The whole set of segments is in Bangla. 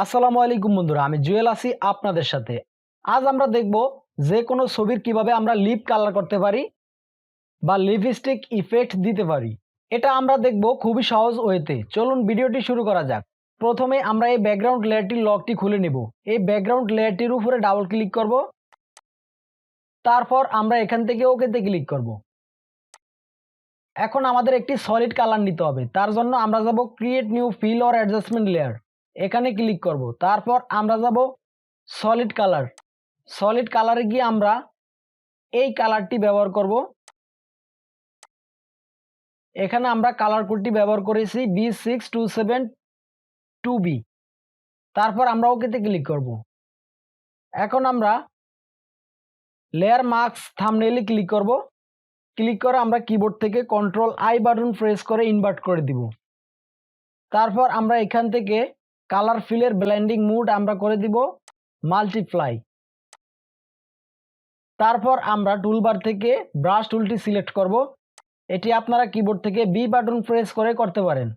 আসসালামু আলাইকুম বন্ধুরা, আমি জুয়েল আছি আপনাদের সাথে। আজ আমরা দেখব যে কোনো ছবির কিভাবে আমরা লিপ কালার করতে পারি বা লিপস্টিক ইফেক্ট দিতে পারি। এটা আমরা দেখব খুবই সহজ ওয়েতে। চলুন ভিডিওটি শুরু করা যাক। প্রথমে আমরা এই ব্যাকগ্রাউন্ড লেয়ারটির লকটি খুলে নেব। এই ব্যাকগ্রাউন্ড লেয়ারটির উপরে ডাবল ক্লিক করব। তারপর আমরা এখান থেকে ওকেতে ক্লিক করব। এখন আমাদের একটি সলিড কালার নিতে হবে। তার জন্য আমরা যাব create new fill or adjustment layer, এখানে ক্লিক করব। তারপর আমরা যাব সলিড কালার। সলিড কালারে গিয়ে আমরা এই কালারটি ব্যবহার করব। এখানে আমরা কালার কোডটি ব্যবহার করেছি B6272B। তারপর আমরা ওকেতে ক্লিক করব। এখন আমরা লেয়ার মাস্ক থাম্বনেইলে ক্লিক করব। ক্লিক করে আমরা কিবোর্ড থেকে Ctrl+I বাটন প্রেস করে ইনভার্ট করে দিব। তারপর আমরা এখান থেকে কালার ফিলের ব্লেন্ডিং মুড আমরা করে দিব মাল্টিপ্লাই। তারপর আমরা টুলবার থেকে ব্রাশ টুলটি সিলেক্ট করব। এটি আপনারা কিবোর্ড থেকে বি বাটন প্রেস করে করতে পারেন।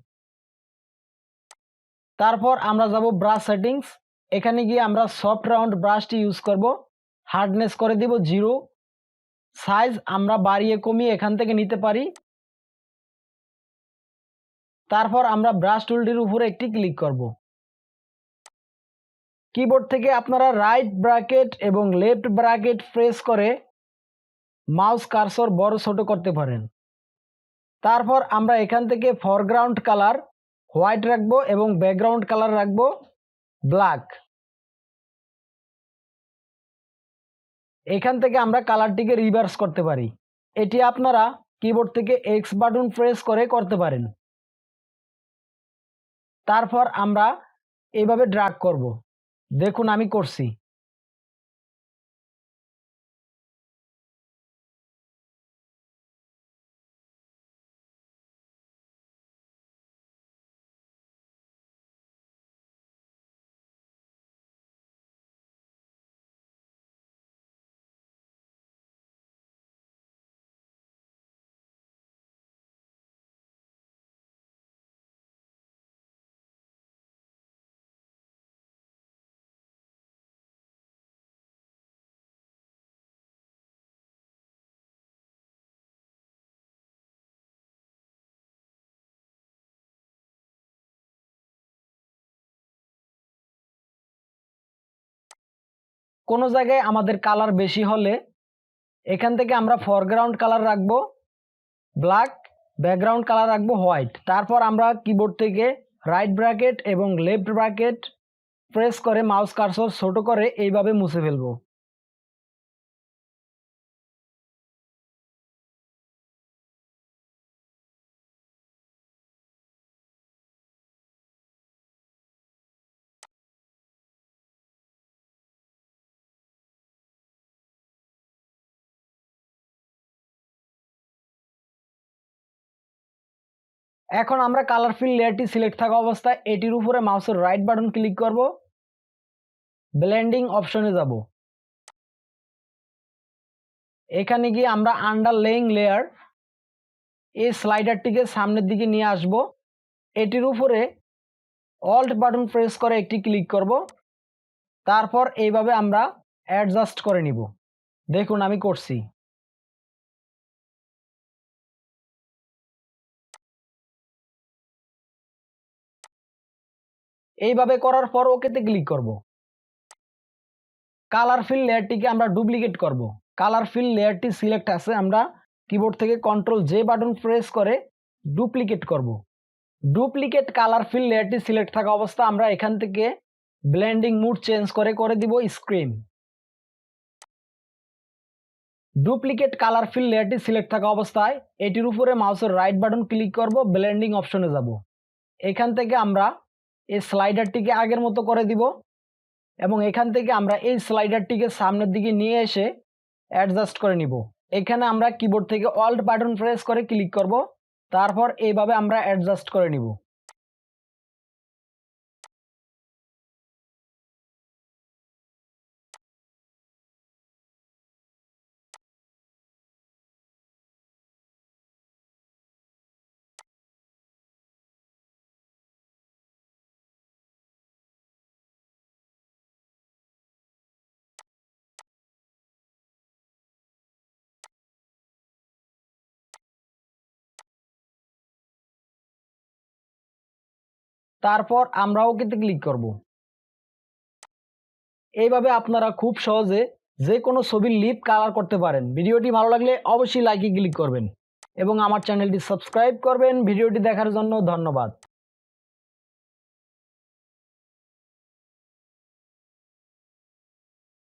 তারপর আমরা যাব ব্রাশ সেটিংস। এখানে গিয়ে আমরা সফট রাউন্ড ব্রাশটি ইউজ করব। হার্ডনেস করে দিব 0। সাইজ আমরা বাড়িয়ে কমিয়ে এখান থেকে নিতে পারি। তারপর আমরা ব্রাশ টুলটির উপরে একটি ক্লিক করব। কিবোর্ড থেকে আপনারা রাইট ব্র্যাকেট এবং লেফট ব্র্যাকেট প্রেস করে মাউস কার্সর বড় ছোট করতে পারেন। তারপর আমরা এখান থেকে ফরগ্রাউন্ড কালার হোয়াইট রাখবো এবং ব্যাকগ্রাউন্ড কালার রাখবো ব্ল্যাক। এখান থেকে আমরা কালারটিকে রিভার্স করতে পারি। এটি আপনারা কিবোর্ড থেকে এক্স বাটন প্রেস করে করতে পারেন। তারপর আমরা এইভাবে ড্র্যাগ করব। দেখুন আমি করছি। কোনো জায়গায় আমাদের কালার বেশি হলে এখান থেকে আমরা ফরগ্রাউন্ড কালার রাখবো ব্ল্যাক, ব্যাকগ্রাউন্ড কালার রাখবো হোয়াইট। তারপর আমরা কিবোর্ড থেকে রাইট ব্র্যাকেট এবং লেফট ব্র্যাকেট প্রেস করে মাউস কার্সর ছোট করে এইভাবে মুছে ফেলবো। এখন আমরা কালার ফিল লেয়ারটি সিলেক্ট থাকা অবস্থায় এটির উপরে মাউসের রাইট বাটন ক্লিক করব। ব্লেন্ডিং অপশনে যাব। এখানে গিয়ে আমরা আন্ডারলেইং লেয়ার এই স্লাইডারটিকে সামনের দিকে নিয়ে আসব। এটির উপরে অল্ট বাটন প্রেস করে একটি ক্লিক করব। তারপর এইভাবে আমরা অ্যাডজাস্ট করে নিব। দেখুন আমি করছি। এইভাবে করার পর ওকেতে ক্লিক করব। কালার ফিল লেয়ারটিকে আমরা ডুপ্লিকেট করব। কালার ফিল লেয়ারটি সিলেক্ট আছে, আমরা কিবোর্ড থেকে Ctrl+J বাটন প্রেস করে ডুপ্লিকেট করব। ডুপ্লিকেট কালার ফিল লেয়ারটি সিলেক্ট থাকা অবস্থা আমরা এখান থেকে ব্লেন্ডিং মুড চেঞ্জ করে দিব স্ক্রিন। ডুপ্লিকেট কালার ফিল লেয়ারটি সিলেক্ট থাকা অবস্থায় এটির উপরে মাউসের রাইট বাটন ক্লিক করব। ব্লেন্ডিং অপশনে যাব। এখান থেকে আমরা এই স্লাইডারটিকে আগের মতো করে দিব এবং এখান থেকে আমরা এই স্লাইডারটিকে সামনের দিকে নিয়ে এসে অ্যাডজাস্ট করে নিব। এখানে আমরা কিবোর্ড থেকে অল্ট বাটন প্রেস করে ক্লিক করব। তারপর এইভাবে আমরা অ্যাডজাস্ট করে নিব। তারপর আমরা ওকেতে ক্লিক করব। এইভাবে আপনারা খুব সহজে যে কোনো ছবির লিপ কালার করতে পারেন। ভিডিওটি ভালো লাগলে অবশ্যই লাইকে ক্লিক করবেন এবং আমার চ্যানেলটি সাবস্ক্রাইব করবেন। ভিডিওটি দেখার জন্য ধন্যবাদ।